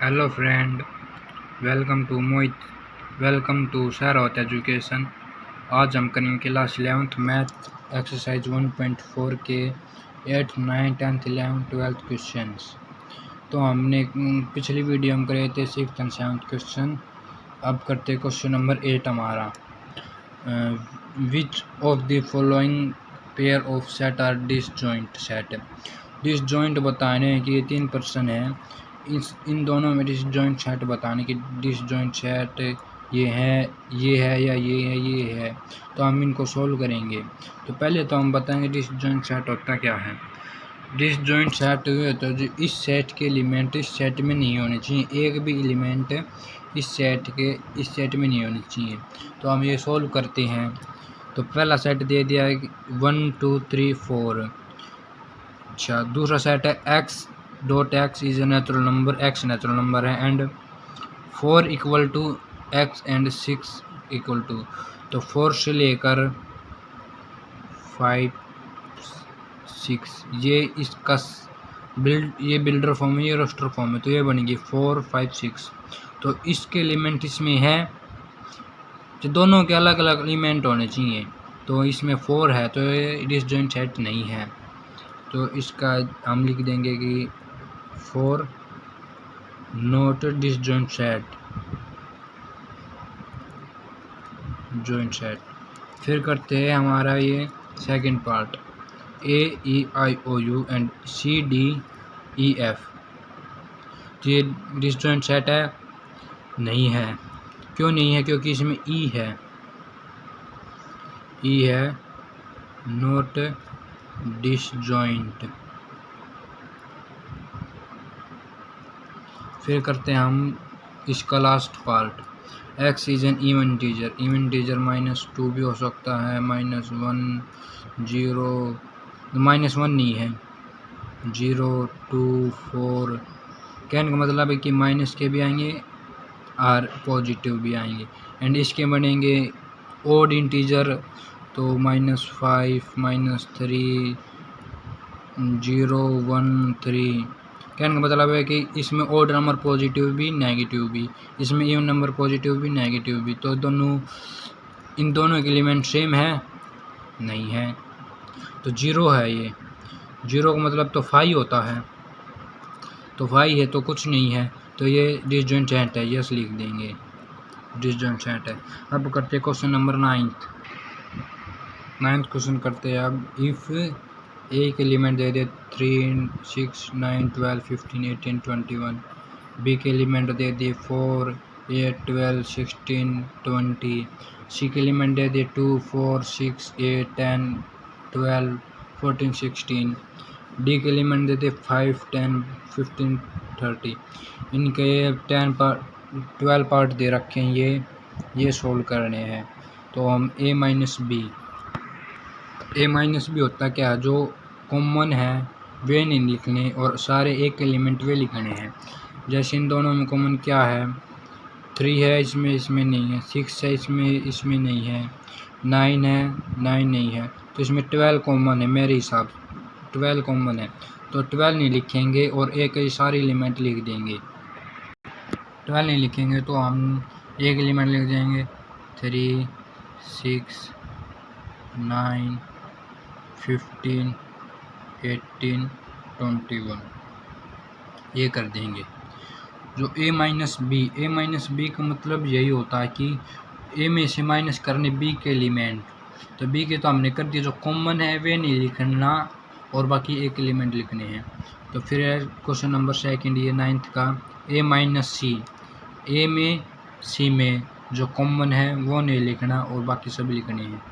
Hello friend, welcome to Mohit welcome to Shahrot education. आज हम करेंगे क्लास 11th मैथ एक्सरसाइज 1.4 के 8th 9th 10th 11th 12th questions. तो हमने पिछली वीडियो में करे थे 6th and 7th क्वेश्चन। अब करते क्वेश्चन नंबर 8 हमारा। Which of the following pair of set are disjoint set. Disjoint बताने की 3 पर्सन है, इन दोनों में डिसजॉइंट सेट बताने की डिसजॉइंट सेट ये है या ये है। तो हम इनको सोल्व करेंगे। तो पहले तो हम बताएंगे डिसजॉइंट सेट होता क्या है। डिसजॉइंट सेट हुए तो जो इस सेट के एलिमेंट इस सेट में नहीं होने चाहिए, एक भी एलिमेंट इस सेट में नहीं होने चाहिए। तो हम ये सोल्व करते हैं। तो पहला सेट दे दिया है 1 2 3 4। अच्छा, दूसरा सेट है x dot x is a natural number, x natural number है and 4 equal to x and 6 equal to. तो 4 से लेकर 5 6 ये इसका ये बिल्डर फॉर्म है, ये रोस्टर फॉर्म है। तो ये बनेगी 4 5 6। तो इसके एलिमेंट इसमें है, जो दोनों के अलग अलग एलिमेंट होने चाहिए। तो इसमें 4 है तो ये डिसजॉइंट सेट नहीं है। तो इसका हम लिख देंगे कि 4 not disjoint set joint set. फिर करते हैं हमारा ये second part, A E I O U and C D E F। तो ये डिसजॉइंट सेट है? नहीं है। क्यों नहीं है? क्योंकि इसमें E है, E है नॉट डिसजॉइंट। फिर करते हैं हम इसका last part, x is an even integer. Even integer -2 भी हो सकता है, -1 0 -1 नहीं है, 0 2 4। कहने का मतलब है कि माइनस के भी आएंगे और पॉजिटिव भी आएंगे। एंड इसके बनेंगे ओड इंटीजर, तो -5 -3 0 1 3। कहने का मतलब है कि इसमें ओड नंबर पॉजिटिव भी नेगेटिव भी, इसमें इवन नंबर पॉजिटिव भी नेगेटिव भी। तो इन दोनों के एलिमेंट सेम है? नहीं है। तो 0 है। ये 0 का मतलब तो 5 होता है, तो 5 है तो कुछ नहीं है। तो ये डिसजॉइंट सेट है, यस लिख देंगे, डिसजॉइंट सेट है। अब करते क्वेश्चन नंबर 9th क्वेश्चन करते हैं। अब इफ़ एक एलिमेंट दे दे 3 6 9 12 15 18 21, बी के एलिमेंट दे दिए 4 8 12 16 20, सी के एलिमेंट दे दिए 2 4 6 8 10 12 14 16, डी के एलिमेंट दे दिए 5 10 15 30। इनके 12 पार्ट दे रखे हैं, ये सोल्व करने हैं। तो हम a माइनस बी होता क्या है, जो कॉमन है वे नहीं लिखने और सारे एक एलिमेंट वे लिखने हैं। जैसे इन दोनों में कॉमन क्या है, 3 है, इसमें नहीं है, 6 है, इसमें नहीं है, 9 है, 9 नहीं है। तो इसमें 12 कॉमन है, मेरे हिसाब 12 कॉमन है। तो 12 नहीं लिखेंगे और एक सारे एलिमेंट लिख देंगे। 12 नहीं लिखेंगे तो हम एक एलिमेंट लिख देंगे 3 6 9 15 18 21, ये कर देंगे। जो a माइनस बी का मतलब यही होता है कि a में से माइनस करने b के एलिमेंट। तो b के तो हमने कर दिया, जो कॉमन है वे नहीं लिखना और बाकी एक एलिमेंट लिखने हैं। तो फिर क्वेश्चन नंबर सेकंड ये 9th का, a माइनस सी। a में c में जो कॉमन है वो नहीं लिखना और बाकी सब लिखने हैं।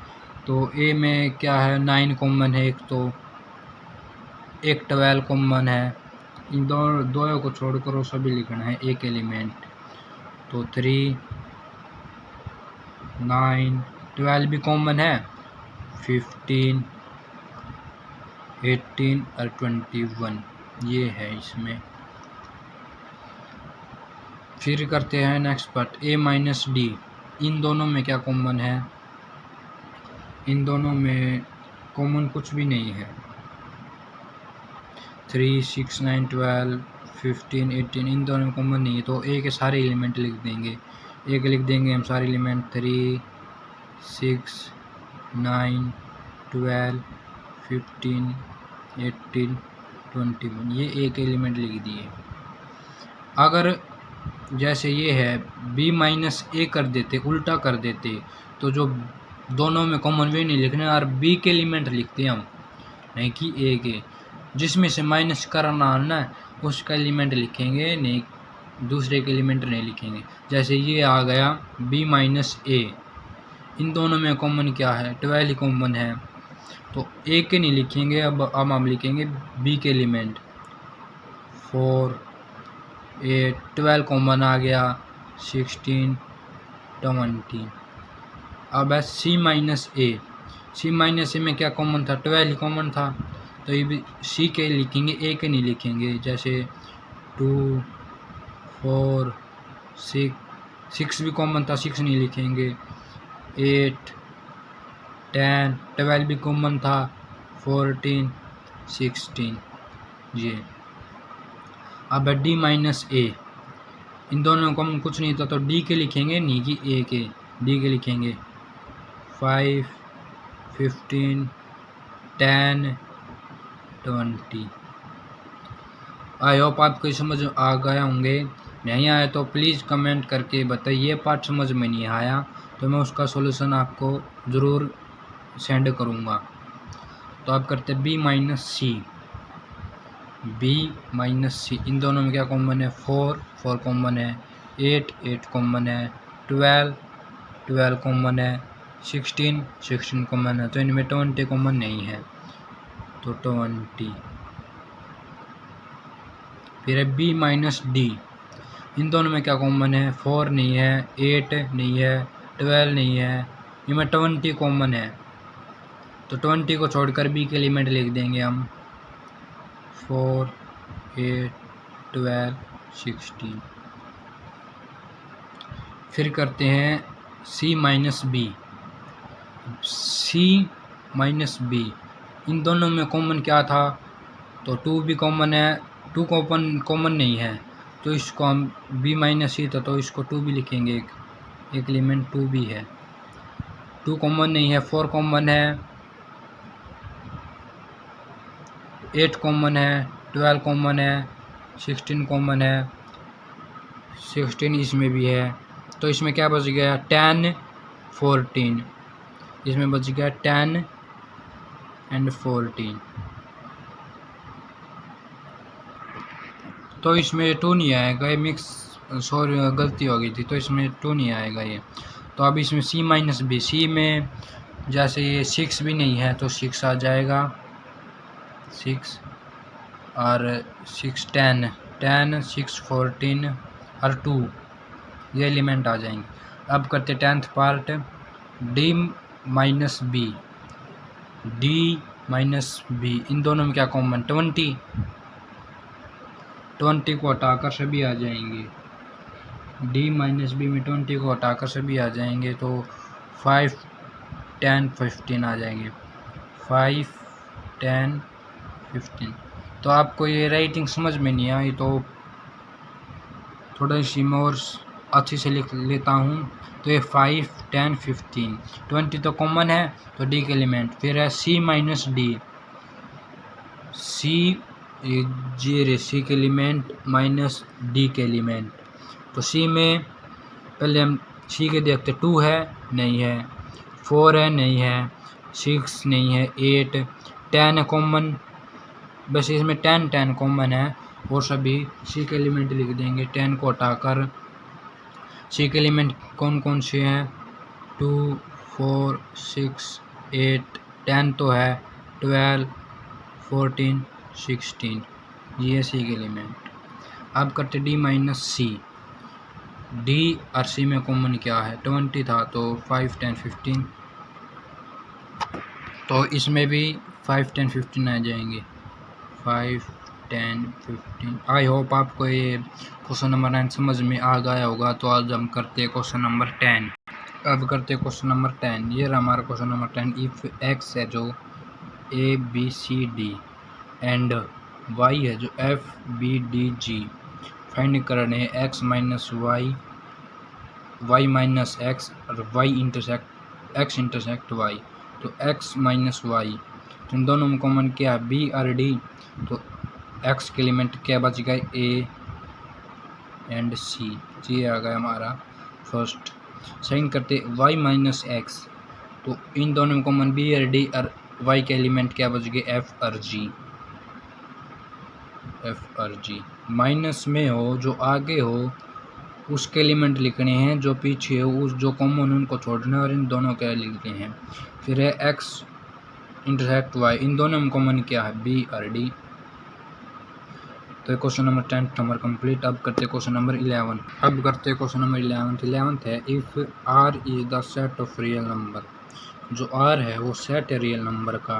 तो a में क्या है, 9 कॉमन है, एक 12 कॉमन है। इन दो को छोड़कर वो सभी लिखना है एक एलिमेंट। तो 3 9 12 भी कॉमन है, 15 18 और 21 ये है इसमें। फिर करते हैं next part, a minus D. इन दोनों में क्या कॉमन है, इन दोनों में कॉमन कुछ भी नहीं है। 3 6 9 12 15 18 इन दोनों में कॉमन नहीं है तो ए के सारे एलिमेंट लिख देंगे। एक लिख देंगे हम सारे एलिमेंट 3 6 9 12 15 18 21 ये एक एलिमेंट लिख दिए। अगर जैसे ये है b माइनस ए कर देते, उल्टा कर देते, तो जो दोनों में कॉमन वे नहीं लिखने और b के एलिमेंट लिखते हम, नहीं कि a के, जिसमें से माइनस करना आना उसका एलिमेंट लिखेंगे, नहीं दूसरे के एलिमेंट नहीं लिखेंगे। जैसे ये आ गया b माइनस ए, इन दोनों में कॉमन क्या है, 12 ही कॉमन है, तो a के नहीं लिखेंगे। अब हम लिखेंगे b के एलिमेंट 4 8 12 कॉमन आ गया 16 20। अब है c माइनस ए, c माइनस ए में क्या कॉमन था, 12 ही कॉमन था, तो ये भी c के लिखेंगे, a के नहीं लिखेंगे। जैसे 2 4 6 भी कॉमन था, 6 नहीं लिखेंगे। 8 10 12 भी कॉमन था, 14 16 ये। अब है d माइनस ए, इन दोनों में कॉमन कुछ नहीं था तो d के लिखेंगे, नहीं कि a के, d के लिखेंगे 5 15 10 20। आई होप आपको समझ आ गए होंगे। नहीं आया तो प्लीज़ कमेंट करके बताइए, पार्ट समझ में नहीं आया तो मैं उसका सॉल्यूशन आपको ज़रूर सेंड करूँगा। तो आप करते b माइनस सी, इन दोनों में क्या कॉमन है, 4 कॉमन है, 8 कॉमन है, 12 कॉमन है, 16 कॉमन है, तो इनमें 20 कॉमन नहीं है, तो 20। फिर है b माइनस डी, इन दोनों में क्या कॉमन है, 4 नहीं है, 8 नहीं है, 12 नहीं है, इनमें 20 कॉमन है, तो 20 को छोड़कर b के एलिमेंट लिख देंगे हम 4 8 12 16। फिर करते हैं c माइनस बी, इन दोनों में कॉमन क्या था, तो 2 भी कॉमन है, 2 कॉमन नहीं है, तो इसको हम b माइनस सी था तो इसको 2 भी लिखेंगे, एक एलिमेंट 2 भी है। 2 कॉमन नहीं है, 4 कॉमन है, 8 कॉमन है, 12 कॉमन है, 16 कॉमन है, 16 इसमें भी है, तो इसमें क्या बच गया 10 14, इसमें बच गया 10 एंड 14, तो इसमें 2 नहीं आएगा, ये मिक्स सॉरी गलती हो गई थी, तो इसमें 2 नहीं आएगा ये। तो अब इसमें c माइनस बी, सी में जैसे ये 6 भी नहीं है तो 6 आ जाएगा, 6 और 6 10 6 14 और 2 ये एलिमेंट आ जाएंगे। अब करते 10th part d minus B, इन दोनों में क्या कॉमन, 20 को हटाकर सभी आ जाएंगे, d माइनस बी में 20 को हटाकर सभी आ जाएंगे, तो 5 10 15 आ जाएंगे, 5 10 15। तो आपको ये राइटिंग समझ में नहीं आई तो थोड़ा सी मैं और अच्छी से लिख लेता हूँ। तो ये 5 10 15 20 तो कॉमन है, तो d के एलिमेंट, फिर है c माइनस डी, c के एलिमेंट माइनस d के एलिमेंट, तो c में पहले हम c के देखते, 2 है नहीं है, 4 है नहीं है, 6 नहीं है, 8 10 है कॉमन, बस इसमें 10 कॉमन है और सभी c के एलिमेंट लिख देंगे। 10 को हटाकर c के एलिमेंट कौन कौन से हैं, 2 4 6 8 10 तो है, 12 14 16 ये c के एलिमेंट। अब करते d माइनस सी, d और c में कॉमन क्या है, 20 था तो 5 10 15, तो इसमें भी 5 10 15 आ जाएंगे, 5 10 15। आई होप आपको ये क्वेश्चन नंबर 9 समझ में आ गया होगा। तो आज हम करते हैं क्वेश्चन नंबर 10। अब करते हैं क्वेश्चन नंबर 10। ये रहा हमारा क्वेश्चन नंबर 10। इफ़ x है जो a b c d and y है जो f b d g find करने हैं x minus Y, Y minus X और Y intersect X intersect Y. तो x माइनस वाई, तो इन दोनों में कॉमन क्या है, बी और डी। तो x के एलिमेंट क्या बच गए, a एंड c। ये आ गया हमारा फर्स्ट। सेकंड करते y माइनस एक्स, तो इन दोनों में कॉमन बी और डी और y के एलिमेंट क्या बच गए, f और g। f और g माइनस में हो जो आगे हो उसके एलिमेंट लिखने हैं, जो पीछे हो उस जो कॉमन उनको छोड़ना और इन दोनों के लिखते हैं। फिर है x इंटरसेक्ट y, इन दोनों में कॉमन क्या है, b और d। तो क्वेश्चन नंबर 10 नंबर कंप्लीट। अब करते क्वेश्चन नंबर 11। अब करते क्वेश्चन नंबर 11 है if r is the set of real number, जो r है वो सेट है रियल नंबर का,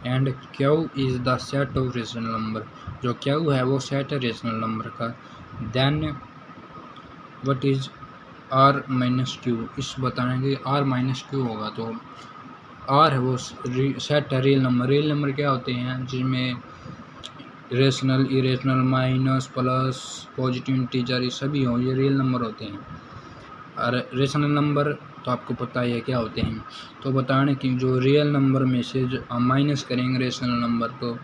and q is the set of rational number, जो q है वो सेट है रेशनल नंबर का, then what is r minus q। इस बताएंगे r माइनस q होगा, तो r है वो सेट है रियल नंबर। रियल नंबर क्या होते हैं, जिसमें rational, irrational, minus, plus, positive integer ये सभी हो, ये रियल नंबर होते हैं। और रेशनल नंबर तो आपको पता ही है क्या होते हैं। तो बताने कि जो रियल नंबर में से जो हम माइनस करेंगे रेशनल नंबर, तो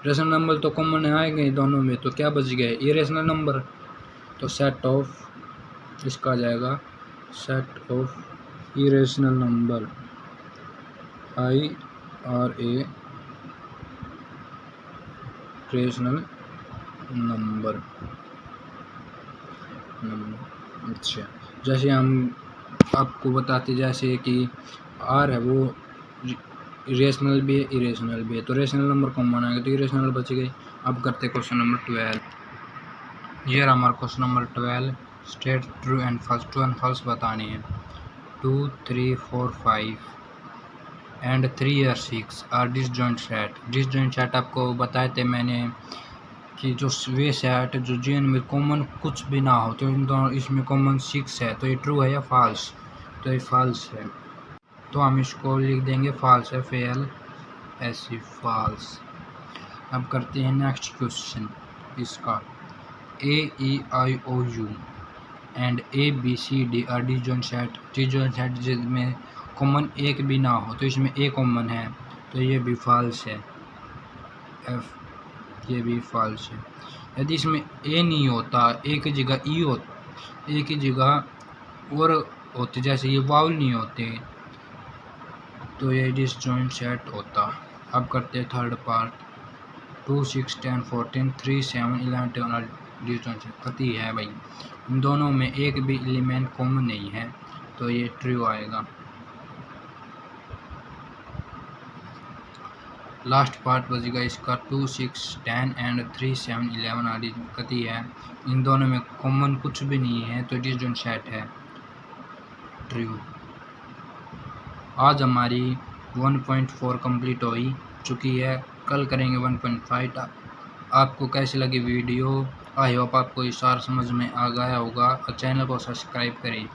रेशनल नंबर तो कॉमन आएंगे दोनों में, तो क्या बच गए, इरेशनल नंबर। तो सेट ऑफ इसका आ जाएगा set of irrational number, IRA rational number. अच्छा, जैसे हम आपको बताते जैसे कि r है वो रेशनल भी है, इरेशनल भी है, तो रेशनल नंबर कॉमन आएगा तो इरेशनल बच गए। अब करते क्वेश्चन नंबर 12। ये हमारा question number 12, state true and false. True and false बताने हैं। 2 3 4 5 एंड 3 और 6 are disjoint set. Disjoint set आपको बताए थे मैंने कि जो वे सेट जो जिन में कॉमन कुछ भी ना हो, तो इन दोनों इसमें कॉमन 6 है, तो ये ट्रू है या फॉल्स, तो ये फॉल्स है। तो हम इसको लिख देंगे फॉल्स है, फेल ऐसी फॉल्स। अब करते हैं नेक्स्ट क्वेश्चन इसका। AEIOU and ABCD are disjoint set. Disjoint set जिसमें कॉमन एक भी ना हो, तो इसमें ए कॉमन है, तो ये भी फॉल्स है, F ये भी फॉल्स है। यदि इसमें ए नहीं होता, एक की जगह ई हो, एक की जगह और होते, जैसे ये वाउल नहीं होते, तो ये डिसजॉइंट सेट होता। अब करते हैं थर्ड पार्ट। 2 6 10 14 3 7 11 12 डिसजॉइंट सेट पति है भाई, इन दोनों में एक भी एलिमेंट कॉमन नहीं है, तो ये ट्रू आएगा। लास्ट पार्ट बचेगा इसका 2 6 10 एंड 3 7 11 आदि कति है, इन दोनों में कॉमन कुछ भी नहीं है, तो डिसजॉइंट सेट है, ट्रू। आज हमारी 1.4 कंप्लीट हो चुकी है, कल करेंगे 1.5। आपको कैसी लगी वीडियो, आई होप आपको ये सारा समझ में आ गया होगा, और चैनल को सब्सक्राइब करें।